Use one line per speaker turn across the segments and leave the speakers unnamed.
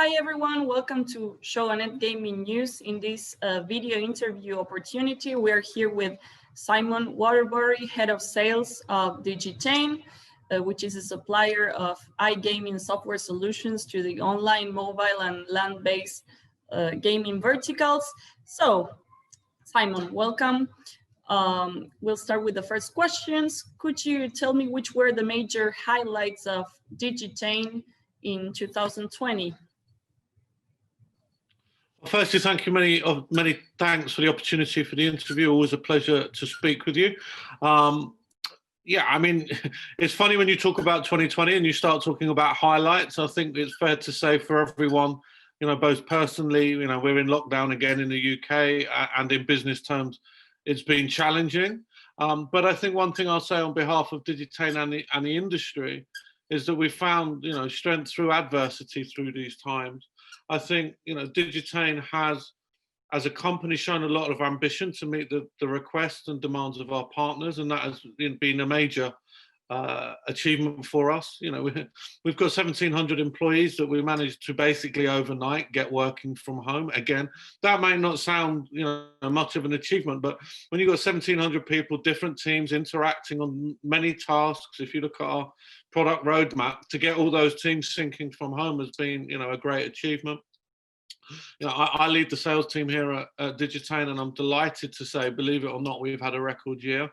Hi everyone, welcome to Show and Net Gaming News. In this video interview opportunity, we're here with Simon Waterbury, Head of Sales of Digitain, which is a supplier of iGaming software solutions to the online, mobile, and land-based gaming verticals. So, Simon, welcome. We'll start with the first questions. Could you tell me which were the major highlights of Digitain in 2020?
Firstly, thank you many thanks for the opportunity for the interview. Always a pleasure to speak with you. Yeah, I mean, it's funny when you talk about 2020 and you start talking about highlights. I think it's fair to say for everyone, you know, both personally, you know, we're in lockdown again in the UK, and in business terms, it's been challenging. But I think one thing I'll say on behalf of Digitain and the industry is that we found, you know, strength through adversity through these times. I think, you know, Digitain has, as a company, shown a lot of ambition to meet the requests and demands of our partners, and that has been a major achievement for us. You know, we've got 1,700 employees that we managed to basically overnight get working from home. Again, that may not sound, you know, much of an achievement, but when you've got 1,700 people, different teams interacting on many tasks, if you look at our product roadmap, to get all those teams syncing from home has been, you know, a great achievement. You know, I lead the sales team here at Digitain, and I'm delighted to say, believe it or not, we've had a record year.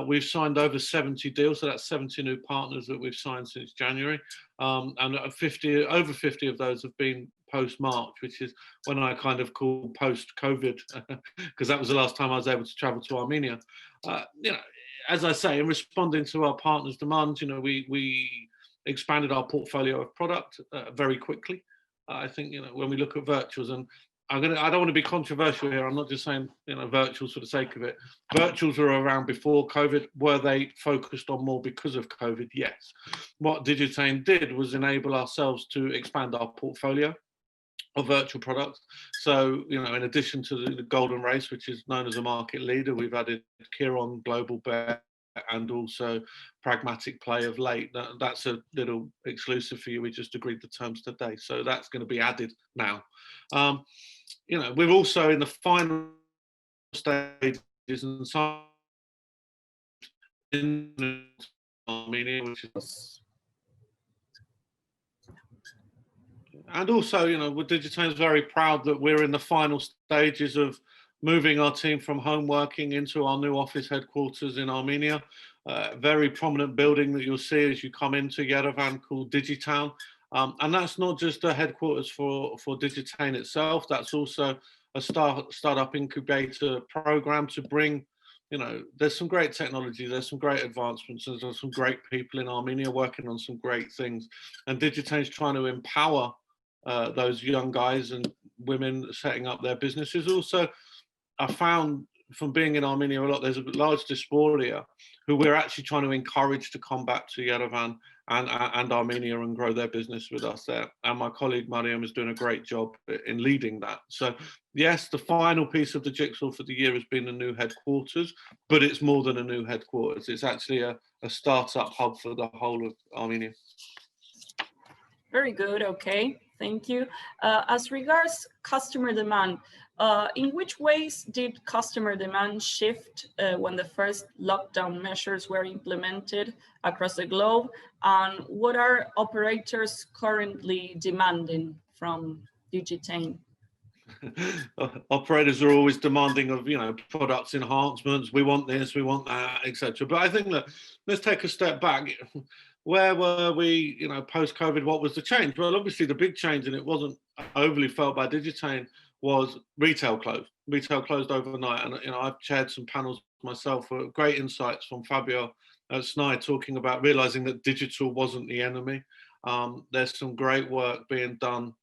We've signed over 70 deals, so that's 70 new partners that we've signed since January, and over 50 of those have been post-March, which is when I kind of call post-COVID, because that was the last time I was able to travel to Armenia. You know, as I say, in responding to our partners' demands, you know, we expanded our portfolio of product very quickly. I think, you know, when we look at virtuals, and I don't want to be controversial here. I'm not just saying, you know, virtuals for the sake of it. Virtuals were around before COVID. Were they focused on more because of COVID? Yes. What Digitain did was enable ourselves to expand our portfolio of virtual products. So, you know, in addition to the Golden Race, which is known as a market leader, we've added Kieron, Global Bet, and also Pragmatic Play of late. That's a little exclusive for you. We just agreed the terms today, so that's going to be added now. You know, we're also in the final stages and some in Armenia, which is, and also, you know, Digitain is very proud that we're in the final stages of moving our team from home working into our new office headquarters in Armenia. Very prominent building that you'll see as you come into Yerevan called Digitain. And that's not just a headquarters for Digitain itself, that's also a startup incubator program to bring, you know, there's some great technology, there's some great advancements, and there's some great people in Armenia working on some great things. And Digitain's trying to empower those young guys and women setting up their businesses. Also, I found from being in Armenia a lot, there's a large diaspora who we're actually trying to encourage to come back to Yerevan and Armenia and grow their business with us there. And my colleague Mariam is doing a great job in leading that. So yes, the final piece of the jigsaw for the year has been the new headquarters, but it's more than a new headquarters. It's actually a startup hub for the whole of Armenia.
Very good, okay, thank you. As regards customer demand, in which ways did customer demand shift when the first lockdown measures were implemented across the globe? And what are operators currently demanding from Digitain?
Operators are always demanding of, you know, products enhancements. We want this, we want that, etc. But I think that let's take a step back. Where were we, you know, post-COVID? What was the change? Well, obviously the big change, and it wasn't overly felt by Digitain, was retail closed. Retail closed overnight, and, you know, I've chaired some panels myself with great insights from Fabio Snide talking about realizing that digital wasn't the enemy. There's some great work being done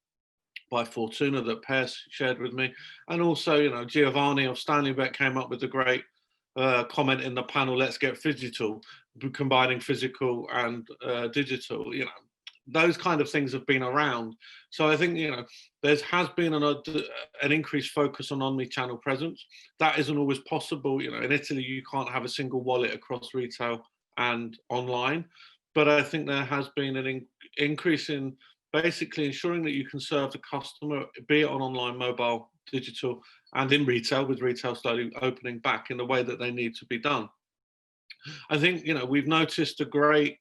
by Fortuna that Per shared with me, and also, you know, Giovanni of Stanleybet came up with a great comment in the panel, let's get phygital, combining physical and digital. You know, those kind of things have been around. So I think, you know, there has been an increased focus on omni-channel presence. That isn't always possible. You know, in Italy, you can't have a single wallet across retail and online. But I think there has been an increase in basically ensuring that you can serve the customer, be it on online, mobile, digital, and in retail, with retail slowly opening back in the way that they need to be done. I think, we've noticed a great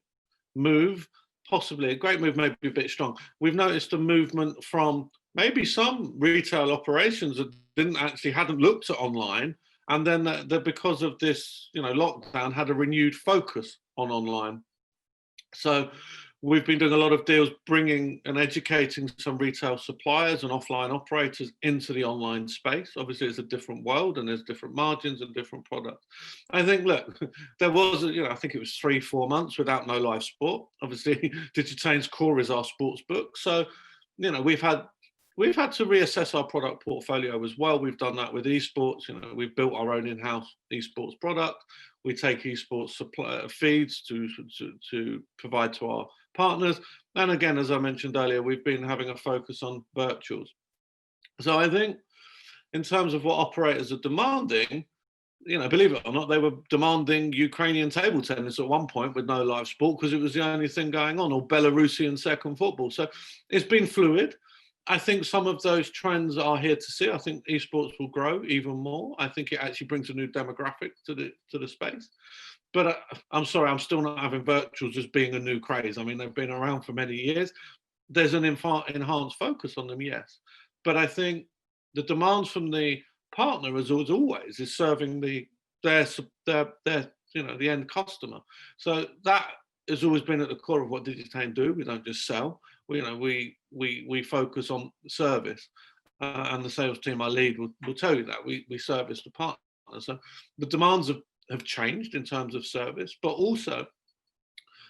move, possibly a great move, maybe a bit strong. We've noticed a movement from maybe some retail operations that hadn't looked at online, and then that because of this, lockdown, had a renewed focus on online. So we've been doing a lot of deals, bringing and educating some retail suppliers and offline operators into the online space. Obviously, it's a different world and there's different margins and different products. I think, look, there was, I think it was 3-4 months without no live sport. Obviously, Digitain's core is our sports book. So, we've had to reassess our product portfolio as well. We've done that with esports. We've built our own in-house esports product. We take esports supply feeds to provide to our partners. And again, as I mentioned earlier, we've been having a focus on virtuals. So I think in terms of what operators are demanding, believe it or not, they were demanding Ukrainian table tennis at one point with no live sport because it was the only thing going on, or Belarusian second football. So it's been fluid. I think some of those trends are here to see. I think esports will grow even more. I think it actually brings a new demographic to the space. But I'm sorry, I'm still not having virtuals as being a new craze. I mean, they've been around for many years. There's an enhanced focus on them, yes. But I think the demands from the partner, as always, is serving their the end customer. So that has always been at the core of what Digitain do. We don't just sell. We focus on service, and the sales team I lead will tell you that we service the partner. So the demands have changed in terms of service, but also,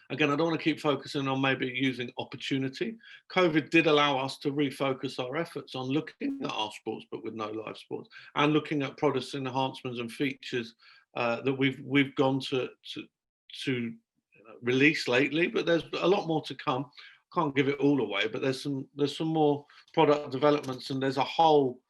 again, I don't want to keep focusing on maybe using opportunity. COVID did allow us to refocus our efforts on looking at our sports, but with no live sports, and looking at product enhancements and features that we've gone to release lately. But there's a lot more to come. Can't give it all away, but there's some more product developments, and there's a whole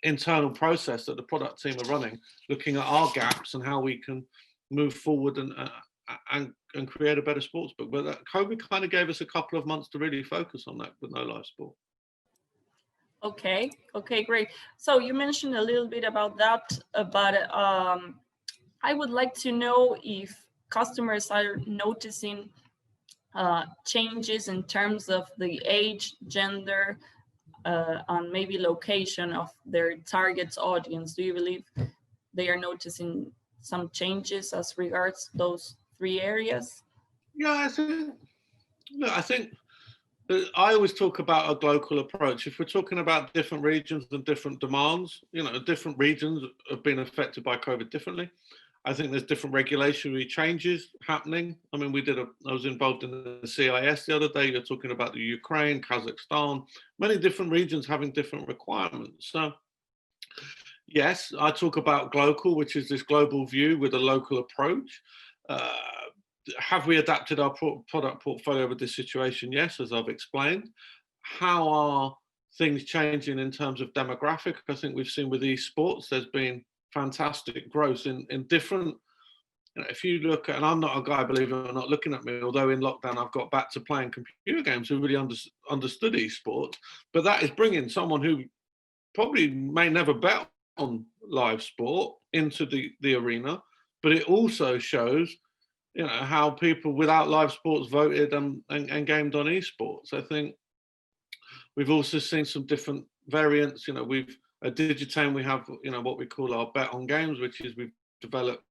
internal process that the product team are running, looking at our gaps and how we can move forward and create a better sports book. But COVID kind of gave us a couple of months to really focus on that with no live sport.
Okay, great. So you mentioned a little bit about that, but I would like to know if customers are noticing changes in terms of the age, gender, and maybe location of their target audience. Do you believe they are noticing some changes as regards those 3 areas?
Yeah, I think I always talk about a global approach. If we're talking about different regions and different demands, different regions have been affected by COVID differently. I think there's different regulatory changes happening. I mean, I was involved in the CIS the other day. You're talking about the Ukraine, Kazakhstan, many different regions having different requirements. So yes, I talk about global, which is this global view with a local approach. Have we adapted our product portfolio with this situation? Yes, as I've explained. How are things changing in terms of demographic? I think we've seen with esports, there's been fantastic growth in different, if you look at, and I'm not a guy, believe it or not, looking at me, although in lockdown I've got back to playing computer games who really understood esports, but that is bringing someone who probably may never bet on live sport into the arena, but it also shows how people without live sports voted and gamed on esports. I think we've also seen some different variants. At Digitain, we have what we call our bet on games, which is we've developed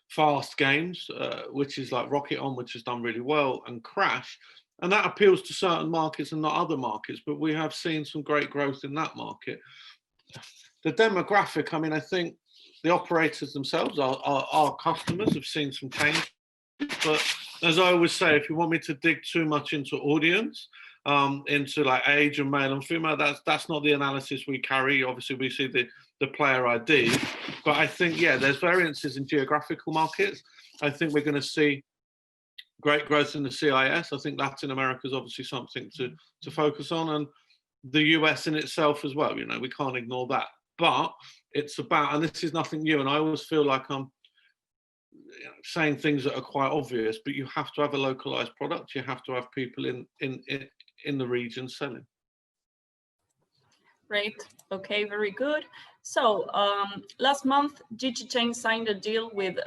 fast games, which is like Rocket On, which has done really well, and Crash, and that appeals to certain markets and not other markets. But we have seen some great growth in that market. The demographic, I mean, I think the operators themselves, our customers, have seen some change. But as I always say, if you want me to dig too much into audience, into like age and male and female, that's not the analysis we carry. Obviously, we see the player ID, but I think, yeah, there's variances in geographical markets. I think we're going to see great growth in the CIS. I think Latin America is obviously something to focus on, and the US in itself as well. We can't ignore that. But it's about, and this is nothing new, and I always feel like I'm saying things that are quite obvious, but you have to have a localized product. You have to have people in in the region selling.
Great. Okay, very good. So last month, Digitain signed a deal with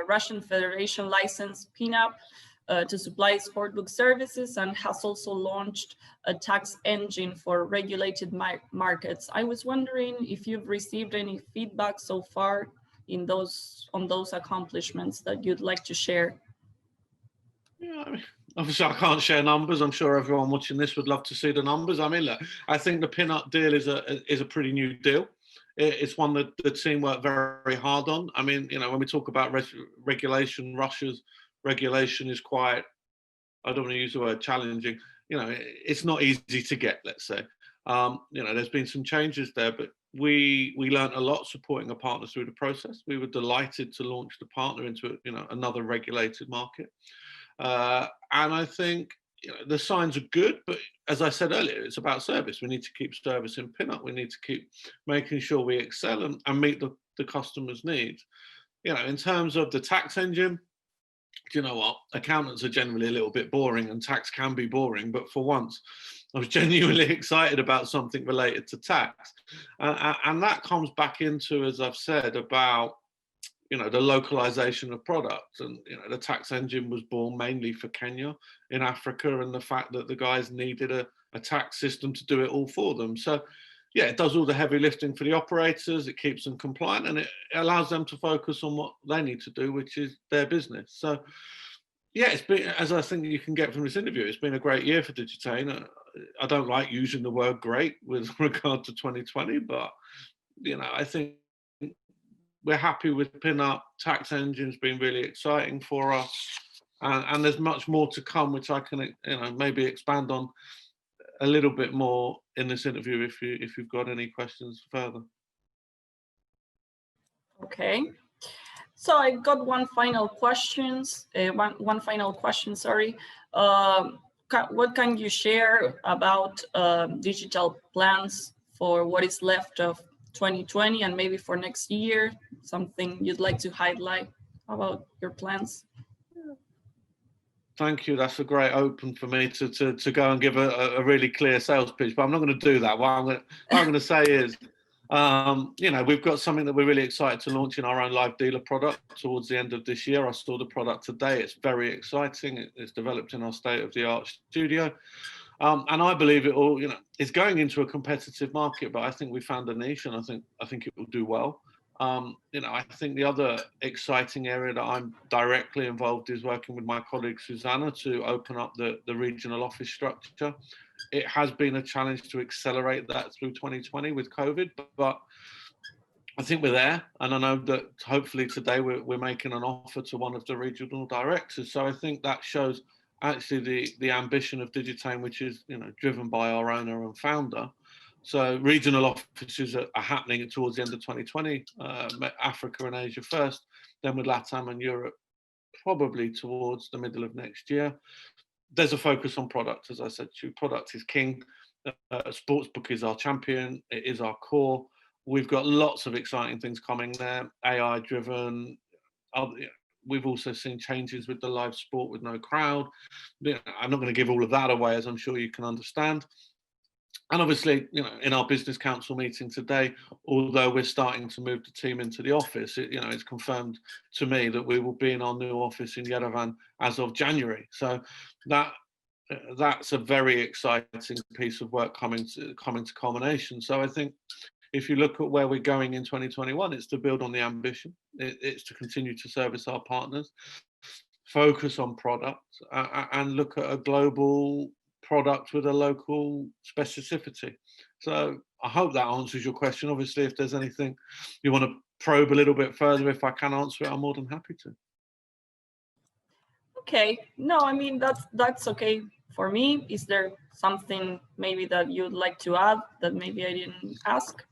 Russian Federation licensed PINAP to supply sportbook services, and has also launched a tax engine for regulated markets. I was wondering if you've received any feedback so far on those accomplishments that you'd like to share.
Yeah, I mean, obviously I can't share numbers. I'm sure everyone watching this would love to see the numbers. I mean, look, I think the pin-up deal is a pretty new deal. It's one that the team worked very hard on. I mean, you know, when we talk about regulation, Russia's regulation is quite, I don't want to use the word challenging. You know, it's not easy to get, let's say. You know, there's been some changes there, but we learned a lot supporting a partner through the process. We were delighted to launch the partner into, you know, another regulated market. And I think, you know, the signs are good, but as I said earlier, it's about service. We need to keep servicing pin-up. We need to keep making sure we excel and meet the customer's needs. You know, in terms of the tax engine, do you know what? Accountants are generally a little bit boring, and tax can be boring, but for once, I was genuinely excited about something related to tax. And that comes back into, as I've said, about, you know, the localization of products. And, you know, the tax engine was born mainly for Kenya in Africa, and the fact that the guys needed a tax system to do it all for them. So, yeah, it does all the heavy lifting for the operators, it keeps them compliant, and it allows them to focus on what they need to do, which is their business. So, yeah, it's been, as I think you can get from this interview, it's been a great year for Digitain. I don't like using the word great with regard to 2020, but, you know, I think we're happy with pin-up. Tax engine's been really exciting for us, and there's much more to come, which I can, you know, maybe expand on a little bit more in this interview if you've got any questions further.
Okay, so I got one final question. Sorry. What can you share about digital plans for what is left of 2020 and maybe for next year? Something you'd like to highlight about your plans?
Thank you. That's a great open for me to go and give a really clear sales pitch, but I'm not going to do that. What I'm going to say is, you know, we've got something that we're really excited to launch in our own live dealer product towards the end of this year. I saw the product today. It's very exciting. It's developed in our state-of-the-art studio. And I believe it all, you know, it's going into a competitive market, but I think we found a niche, and I think it will do well. You know, I think the other exciting area that I'm directly involved is working with my colleague Susanna to open up the regional office structure. It has been a challenge to accelerate that through 2020 with COVID, but I think we're there, and I know that hopefully today we're making an offer to one of the regional directors. So I think that shows actually the ambition of Digitain, which is, you know, driven by our owner and founder. So regional offices are happening towards the end of 2020, Africa and Asia first, then with LATAM and Europe probably towards the middle of next year. There's a focus on product, as I said to you. Product is king. Sportsbook is our champion. It is our core. We've got lots of exciting things coming there, AI driven. We've also seen changes with the live sport with no crowd. I'm not going to give all of that away, as I'm sure you can understand. And obviously, you know, in our business council meeting today, although we're starting to move the team into the office, you know, it's confirmed to me that we will be in our new office in Yerevan as of January. So that's a very exciting piece of work coming to culmination. So I think if you look at where we're going in 2021, it's to build on the ambition. It's to continue to service our partners, focus on product, and look at a global product with a local specificity. So I hope that answers your question. Obviously, if there's anything you want to probe a little bit further, if I can answer it, I'm more than happy to.
Okay, no, I mean, that's okay for me. Is there something maybe that you'd like to add that maybe I didn't ask?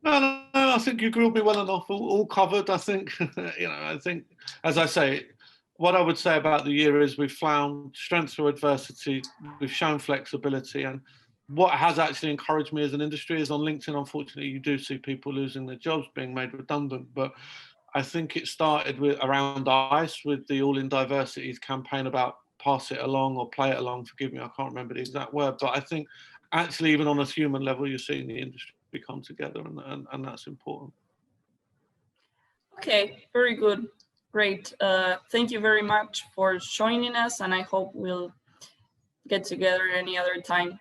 No, I think you grilled me well enough, all covered. I think, you know, I think, as I say, what I would say about the year is we've found strength through adversity, we've shown flexibility, and what has actually encouraged me as an industry is on LinkedIn, unfortunately, you do see people losing their jobs, being made redundant, but I think it started with around ICE with the All in Diversities campaign about pass it along or play it along. Forgive me, I can't remember the exact word, but I think actually even on a human level, you're seeing the industry come together, and that's important.
Okay, very good. Great. Thank you very much for joining us, and I hope we'll get together any other time.